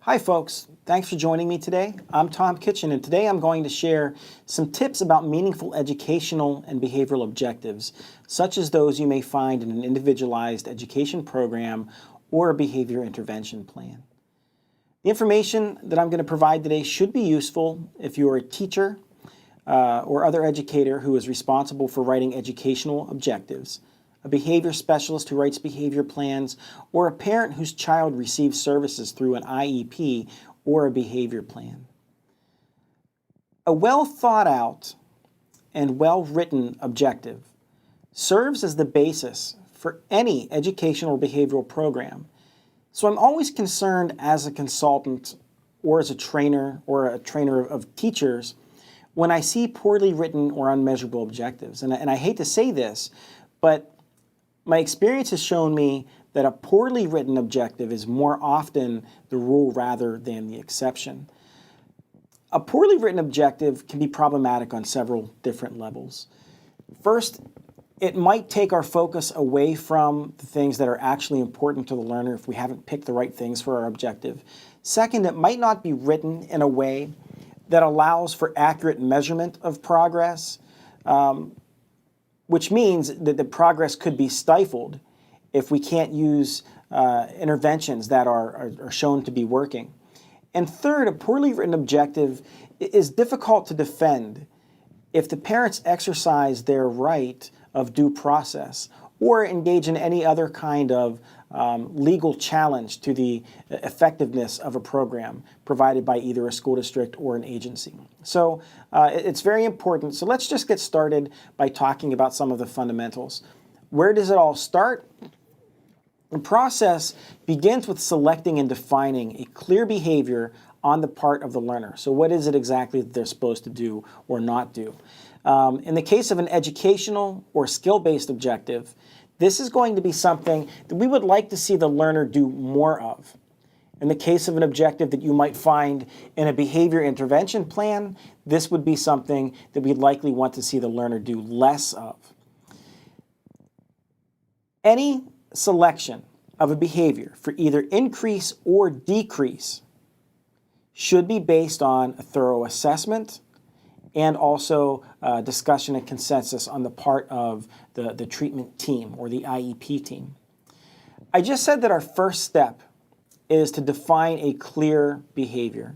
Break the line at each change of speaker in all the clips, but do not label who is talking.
Hi folks, thanks for joining me today. I'm Tom Kitchen, and today I'm going to share some tips about meaningful educational and behavioral objectives, such as those you may find in an individualized education program or a behavior intervention plan. The information that I'm going to provide today should be useful if you're a teacher or other educator who is responsible for writing educational objectives, a behavior specialist who writes behavior plans, or a parent whose child receives services through an IEP or a behavior plan. A well thought out and well written objective serves as the basis for any educational or behavioral program. So I'm always concerned as a consultant or as a trainer of teachers when I see poorly written or unmeasurable objectives. And I hate to say this, but my experience has shown me that a poorly written objective is more often the rule rather than the exception. A poorly written objective can be problematic on several different levels. First, it might take our focus away from the things that are actually important to the learner if we haven't picked the right things for our objective. Second, it might not be written in a way that allows for accurate measurement of progress, which means that the progress could be stifled if we can't use interventions that are shown to be working. And third, a poorly written objective is difficult to defend if the parents exercise their right of due process or engage in any other kind of legal challenge to the effectiveness of a program provided by either a school district or an agency. So it's very important. So let's just get started by talking about some of the fundamentals. Where does it all start? The process begins with selecting and defining a clear behavior on the part of the learner. So what is it exactly that they're supposed to do or not do? In the case of an educational or skill-based objective, this is going to be something that we would like to see the learner do more of. In the case of an objective that you might find in a behavior intervention plan, this would be something that we'd likely want to see the learner do less of. Any selection of a behavior for either increase or decrease should be based on a thorough assessment and also discussion and consensus on the part of the treatment team or the IEP team. I just said that our first step is to define a clear behavior.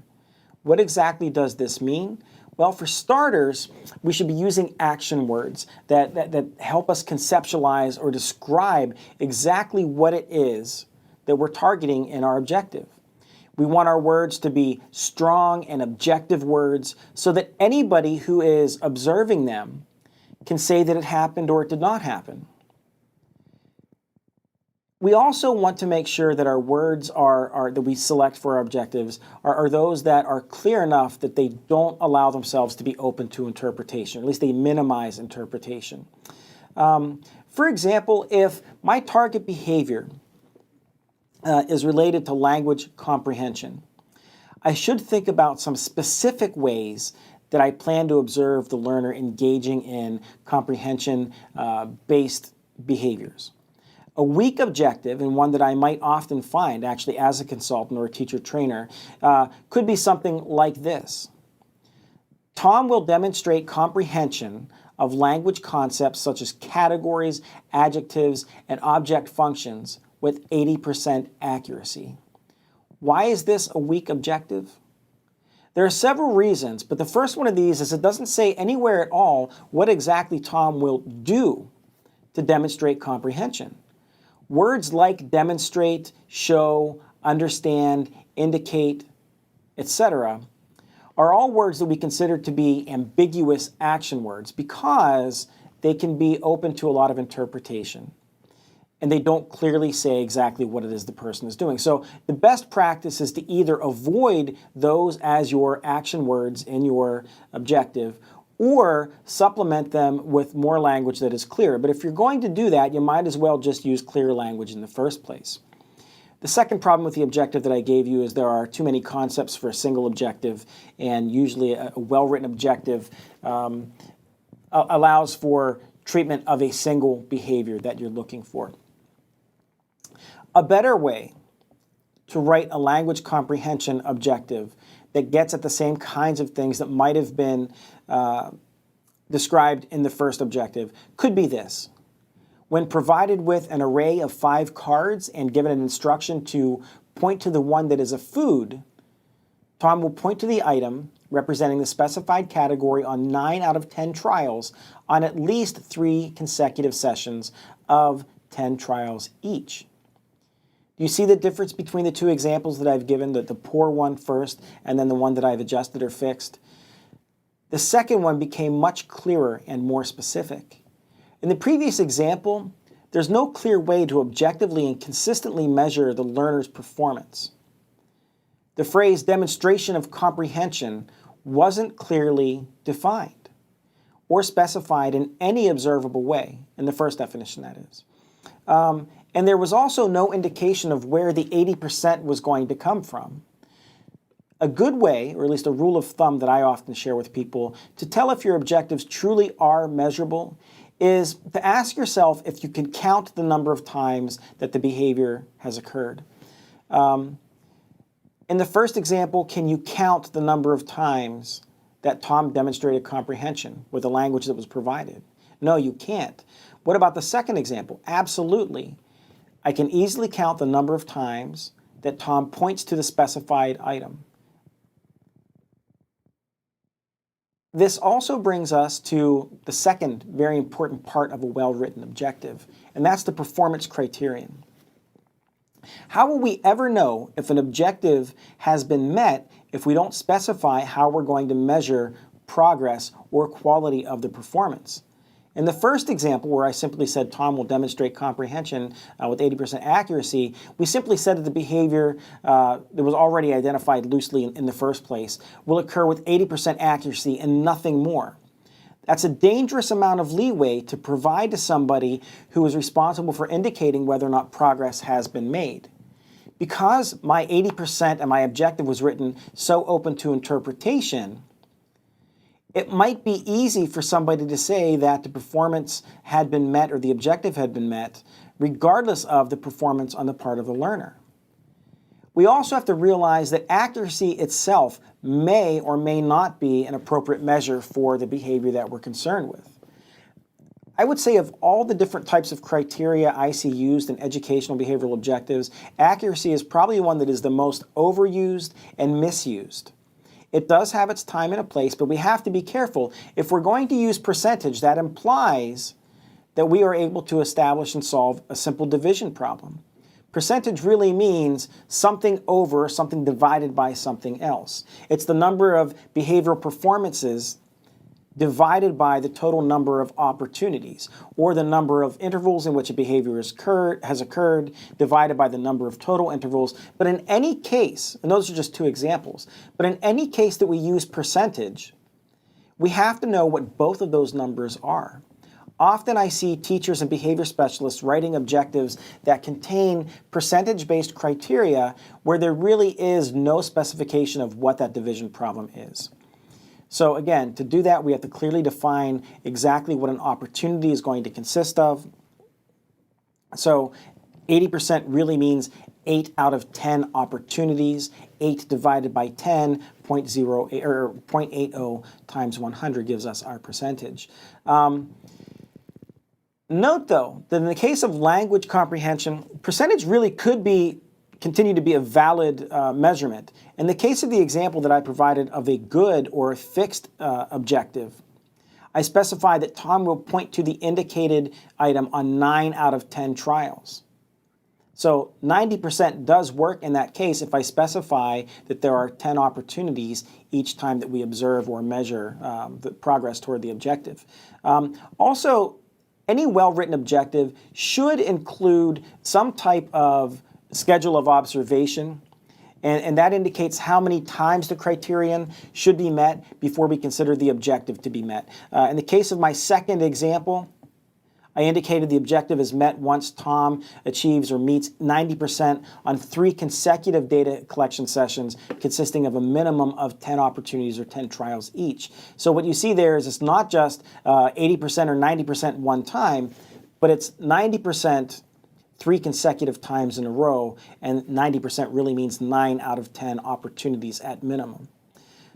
What exactly does this mean? Well, for starters, we should be using action words that help us conceptualize or describe exactly what it is that we're targeting in our objective. We want our words to be strong and objective words so that anybody who is observing them can say that it happened or it did not happen. We also want to make sure that our words that we select for our objectives are those that are clear enough that they don't allow themselves to be open to interpretation, or at least they minimize interpretation. For example, if my target behavior is related to language comprehension, I should think about some specific ways that I plan to observe the learner engaging in comprehension-based behaviors. A weak objective, and one that I might often find actually as a consultant or a teacher trainer, could be something like this. Tom will demonstrate comprehension of language concepts such as categories, adjectives, and object functions with 80% accuracy. Why is this a weak objective? There are several reasons, but the first one of these is it doesn't say anywhere at all what exactly Tom will do to demonstrate comprehension. Words like demonstrate, show, understand, indicate, etc. are all words that we consider to be ambiguous action words because they can be open to a lot of interpretation, and they don't clearly say exactly what it is the person is doing. So the best practice is to either avoid those as your action words in your objective or supplement them with more language that is clear. But if you're going to do that, you might as well just use clear language in the first place. The second problem with the objective that I gave you is there are too many concepts for a single objective, and usually a well-written objective allows for treatment of a single behavior that you're looking for. A better way to write a language comprehension objective that gets at the same kinds of things that might have been described in the first objective could be this. When provided with an array of 5 cards and given an instruction to point to the one that is a food, Tom will point to the item representing the specified category on 9 out of 10 trials on at least 3 consecutive sessions of 10 trials each. Do you see the difference between the two examples that I've given, the poor one first and then the one that I've adjusted or fixed? The second one became much clearer and more specific. In the previous example, there's no clear way to objectively and consistently measure the learner's performance. The phrase demonstration of comprehension wasn't clearly defined or specified in any observable way, in the first definition that is. And there was also no indication of where the 80% was going to come from. A good way, or at least a rule of thumb that I often share with people, to tell if your objectives truly are measurable is to ask yourself if you can count the number of times that the behavior has occurred. In the first example, can you count the number of times that Tom demonstrated comprehension with the language that was provided? No, you can't. What about the second example? Absolutely. I can easily count the number of times that Tom points to the specified item. This also brings us to the second very important part of a well-written objective, and that's the performance criterion. How will we ever know if an objective has been met if we don't specify how we're going to measure progress or quality of the performance? In the first example, where I simply said Tom will demonstrate comprehension with 80% accuracy, we simply said that the behavior that was already identified loosely in the first place will occur with 80% accuracy and nothing more. That's a dangerous amount of leeway to provide to somebody who is responsible for indicating whether or not progress has been made. Because my 80% and my objective was written so open to interpretation, it might be easy for somebody to say that the performance had been met or the objective had been met, regardless of the performance on the part of the learner. We also have to realize that accuracy itself may or may not be an appropriate measure for the behavior that we're concerned with. I would say of all the different types of criteria I see used in educational behavioral objectives, accuracy is probably one that is the most overused and misused. It does have its time and a place, but we have to be careful. If we're going to use percentage, that implies that we are able to establish and solve a simple division problem. Percentage really means something over something divided by something else. It's the number of behavioral performances divided by the total number of opportunities, or the number of intervals in which a behavior has occurred divided by the number of total intervals. But in any case, and those are just two examples, but in any case that we use percentage, we have to know what both of those numbers are. Often I see teachers and behavior specialists writing objectives that contain percentage-based criteria where there really is no specification of what that division problem is. So again, to do that, we have to clearly define exactly what an opportunity is going to consist of. So 80% really means 8 out of 10 opportunities. 8 divided by 10, 0.80 times 100 gives us our percentage. Note though, that in the case of language comprehension, percentage really could continue to be a valid measurement. In the case of the example that I provided of a good or a fixed objective, I specify that Tom will point to the indicated item on 9 out of 10 trials. So 90% does work in that case if I specify that there are 10 opportunities each time that we observe or measure the progress toward the objective. Also, any well-written objective should include some type of schedule of observation, and that indicates how many times the criterion should be met before we consider the objective to be met. In the case of my second example, I indicated the objective is met once Tom achieves or meets 90% on 3 consecutive data collection sessions consisting of a minimum of 10 opportunities or 10 trials each. So what you see there is it's not just 80% or 90% one time, but it's 90% 3 consecutive times in a row, and 90% really means 9 out of 10 opportunities at minimum.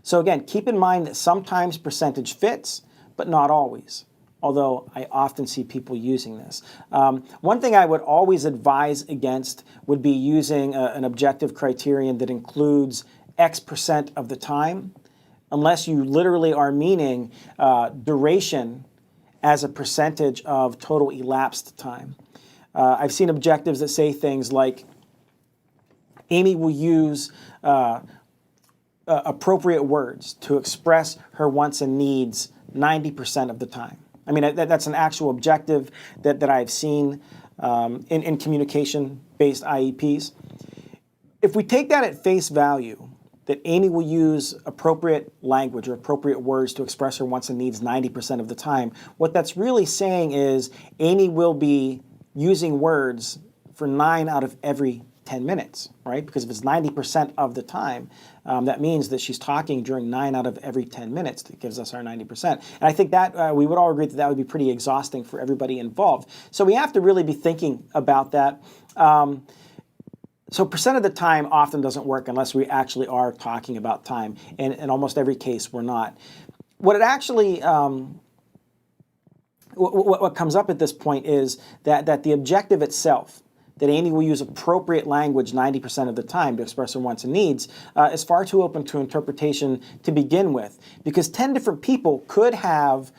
So again, keep in mind that sometimes percentage fits, but not always, although I often see people using this. One thing I would always advise against would be using an objective criterion that includes X% of the time, unless you literally are meaning duration as a percentage of total elapsed time. I've seen objectives that say things like, Amy will use appropriate words to express her wants and needs 90% of the time. I mean, that's an actual objective that I've seen in communication-based IEPs. If we take that at face value, that Amy will use appropriate language or appropriate words to express her wants and needs 90% of the time, what that's really saying is Amy will be using words for 9 out of every 10 minutes, right? Because if it's 90% of the time, that means that she's talking during 9 out of every 10 minutes. That gives us our 90%. And I think that we would all agree that that would be pretty exhausting for everybody involved. So we have to really be thinking about that. So percent of the time often doesn't work unless we actually are talking about time. And in almost every case, we're not. What it actually what comes up at this point is that the objective itself, that Amy will use appropriate language 90% of the time to express her wants and needs, is far too open to interpretation to begin with. Because 10 different people could have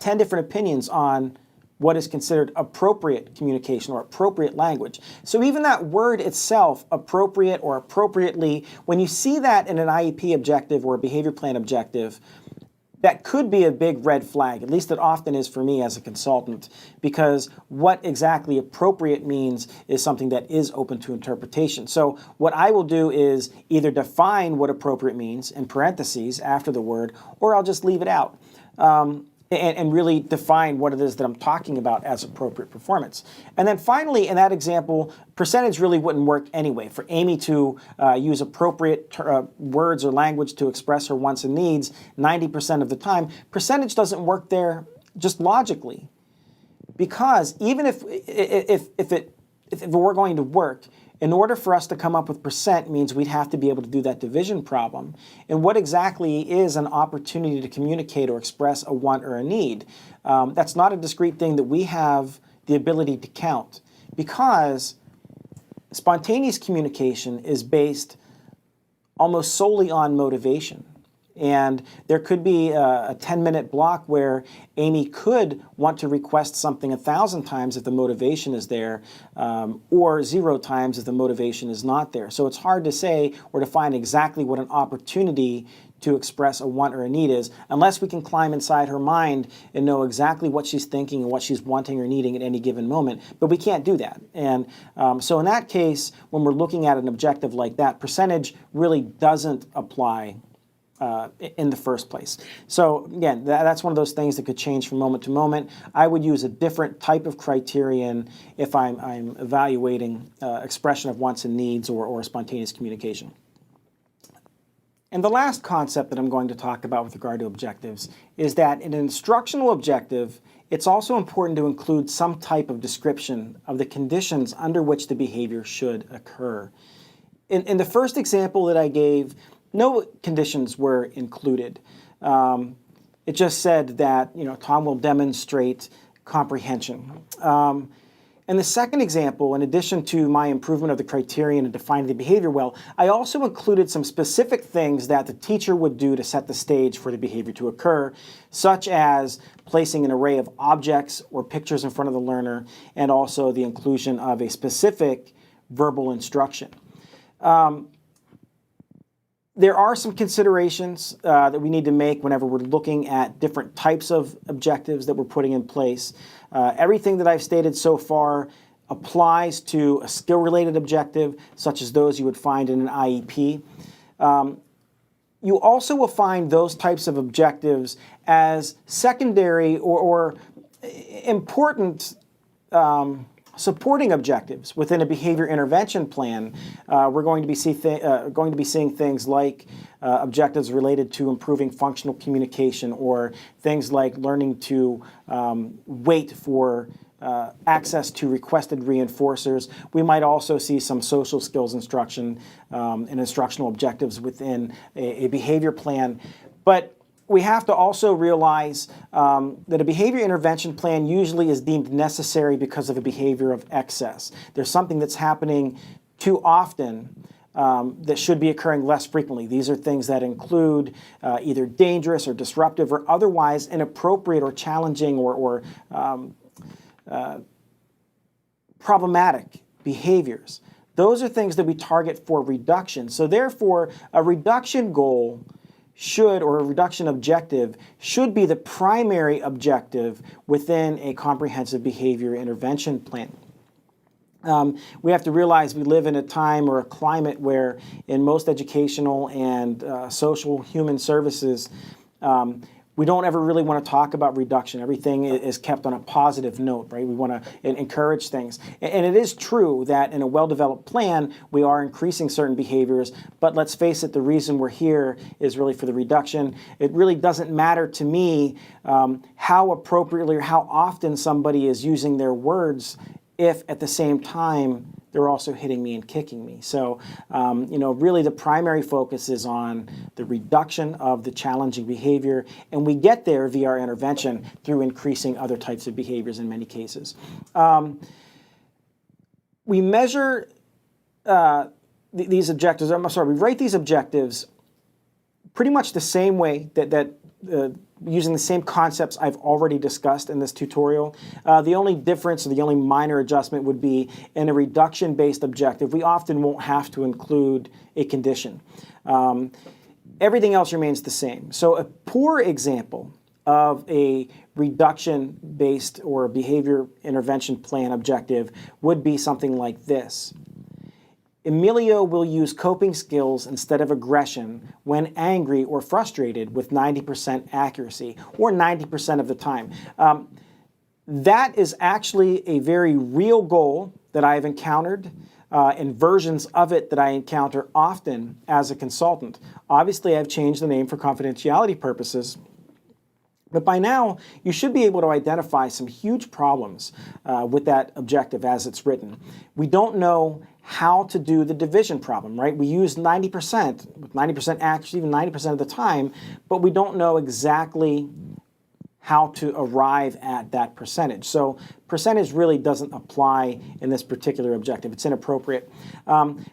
10 different opinions on what is considered appropriate communication or appropriate language. So even that word itself, appropriate or appropriately, when you see that in an IEP objective or a behavior plan objective, that could be a big red flag. At least it often is for me as a consultant, because what exactly appropriate means is something that is open to interpretation. So what I will do is either define what appropriate means in parentheses after the word, or I'll just leave it out. And really define what it is that I'm talking about as appropriate performance. And then finally, in that example, percentage really wouldn't work anyway. For Amy to use appropriate words or language to express her wants and needs 90% of the time, percentage doesn't work there just logically. Because even if it were going to work, in order for us to come up with percent means we'd have to be able to do that division problem. And what exactly is an opportunity to communicate or express a want or a need? That's not a discrete thing that we have the ability to count, because spontaneous communication is based almost solely on motivation. And there could be a 10-minute block where Amy could want to request something 1,000 times if the motivation is there, or 0 times if the motivation is not there. So it's hard to say or define exactly what an opportunity to express a want or a need is, unless we can climb inside her mind and know exactly what she's thinking and what she's wanting or needing at any given moment. But we can't do that. And so in that case, when we're looking at an objective like that, percentage really doesn't apply in the first place. So again, that's one of those things that could change from moment to moment. I would use a different type of criterion if I'm evaluating expression of wants and needs or spontaneous communication. And the last concept that I'm going to talk about with regard to objectives is that in an instructional objective, it's also important to include some type of description of the conditions under which the behavior should occur. In the first example that I gave, no conditions were included. It just said that Tom will demonstrate comprehension. In the second example, in addition to my improvement of the criterion and defining the behavior well, I also included some specific things that the teacher would do to set the stage for the behavior to occur, such as placing an array of objects or pictures in front of the learner, and also the inclusion of a specific verbal instruction. There are some considerations that we need to make whenever we're looking at different types of objectives that we're putting in place. Everything that I've stated so far applies to a skill-related objective, such as those you would find in an IEP. You also will find those types of objectives as secondary or important supporting objectives within a behavior intervention plan. We're going to be seeing things like objectives related to improving functional communication, or things like learning to wait for access to requested reinforcers. We might also see some social skills instruction and instructional objectives within a behavior plan. But we have to also realize that a behavior intervention plan usually is deemed necessary because of a behavior of excess. There's something that's happening too often that should be occurring less frequently. These are things that include either dangerous or disruptive or otherwise inappropriate or challenging or problematic behaviors. Those are things that we target for reduction. So therefore, a reduction goal or a reduction objective should be the primary objective within a comprehensive behavior intervention plan. We have to realize we live in a time or a climate where in most educational and social human services, we don't ever really want to talk about reduction. Everything is kept on a positive note, right? We want to encourage things. And it is true that in a well-developed plan, we are increasing certain behaviors, but let's face it, the reason we're here is really for the reduction. It really doesn't matter to me how appropriately or how often somebody is using their words if at the same time they're also hitting me and kicking me. So, really the primary focus is on the reduction of the challenging behavior, and we get there via our intervention through increasing other types of behaviors in many cases. We measure these objectives, we rate these objectives pretty much the same way that using the same concepts I've already discussed in this tutorial. The only difference or the only minor adjustment would be in a reduction-based objective, we often won't have to include a condition. Everything else remains the same. So a poor example of a reduction-based or behavior intervention plan objective would be something like this. Emilio will use coping skills instead of aggression when angry or frustrated with 90% accuracy, or 90% of the time. That is actually a very real goal that I've encountered and versions of it that I encounter often as a consultant. Obviously, I've changed the name for confidentiality purposes, but by now, you should be able to identify some huge problems with that objective as it's written. We don't know how to do the division problem, right? We use 90%, with 90% accuracy, even 90% of the time, but we don't know exactly how to arrive at that percentage. So percentage really doesn't apply in this particular objective. It's inappropriate.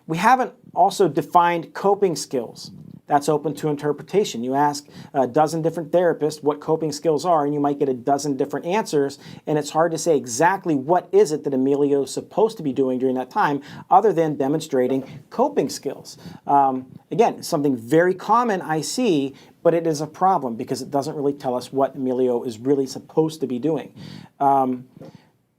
We haven't also defined coping skills. That's open to interpretation. You ask a dozen different therapists what coping skills are, and you might get a dozen different answers, and it's hard to say exactly what is it that Emilio is supposed to be doing during that time other than demonstrating coping skills. Again, something very common I see, but it is a problem because it doesn't really tell us what Emilio is really supposed to be doing.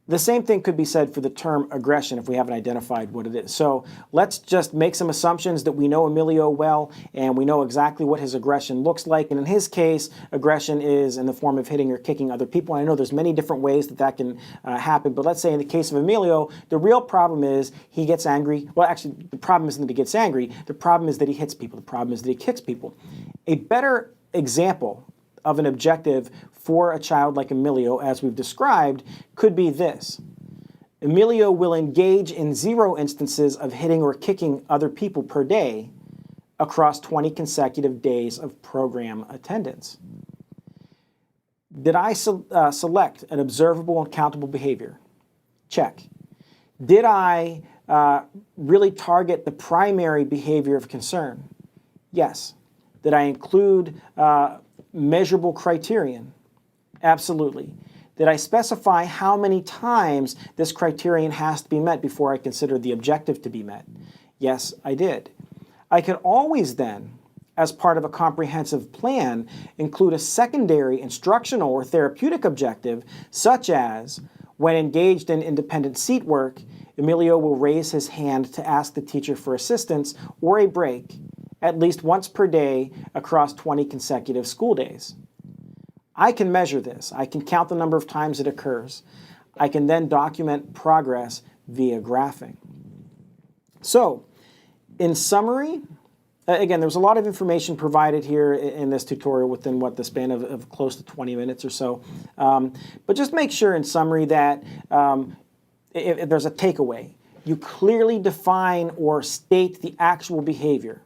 The same thing could be said for the term aggression if we haven't identified what it is. So let's just make some assumptions that we know Emilio well and we know exactly what his aggression looks like. And in his case, aggression is in the form of hitting or kicking other people. And I know there's many different ways that can happen, but let's say in the case of Emilio, the real problem is he gets angry. Well, actually, the problem isn't that he gets angry. The problem is that he hits people. The problem is that he kicks people. A better example of an objective for a child like Emilio, as we've described, could be this. Emilio will engage in 0 instances of hitting or kicking other people per day across 20 consecutive days of program attendance. Did I select an observable and countable behavior? Check. Did I really target the primary behavior of concern? Yes. Did I include measurable criterion? Absolutely. Did I specify how many times this criterion has to be met before I consider the objective to be met? Yes, I did. I could always then, as part of a comprehensive plan, include a secondary instructional or therapeutic objective, such as, when engaged in independent seat work, Emilio will raise his hand to ask the teacher for assistance or a break at least once per day across 20 consecutive school days. I can measure this. I can count the number of times it occurs. I can then document progress via graphing. So, in summary, Again, there's a lot of information provided here in this tutorial within the span of close to 20 minutes or so. But just make sure in summary that if there's a takeaway, you clearly define or state the actual behavior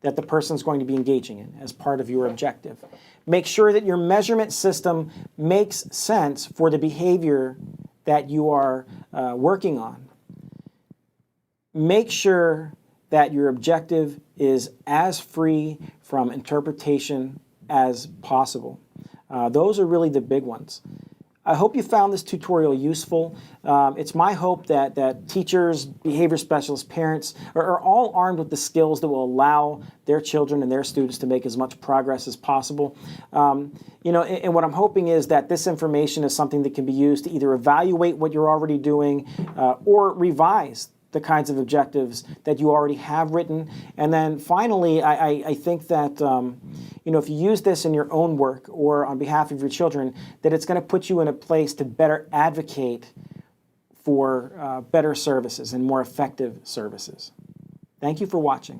that the person's going to be engaging in as part of your objective. Make sure that your measurement system makes sense for the behavior that you are working on. Make sure that your objective is as free from interpretation as possible. Those are really the big ones. I hope you found this tutorial useful. It's my hope that teachers, behavior specialists, parents are all armed with the skills that will allow their children and their students to make as much progress as possible. You know, and what I'm hoping is that this information is something that can be used to either evaluate what you're already doing or revise the kinds of objectives that you already have written. And then finally, I think that you know, if you use this in your own work or on behalf of your children, that it's going to put you in a place to better advocate for better services and more effective services. Thank you for watching.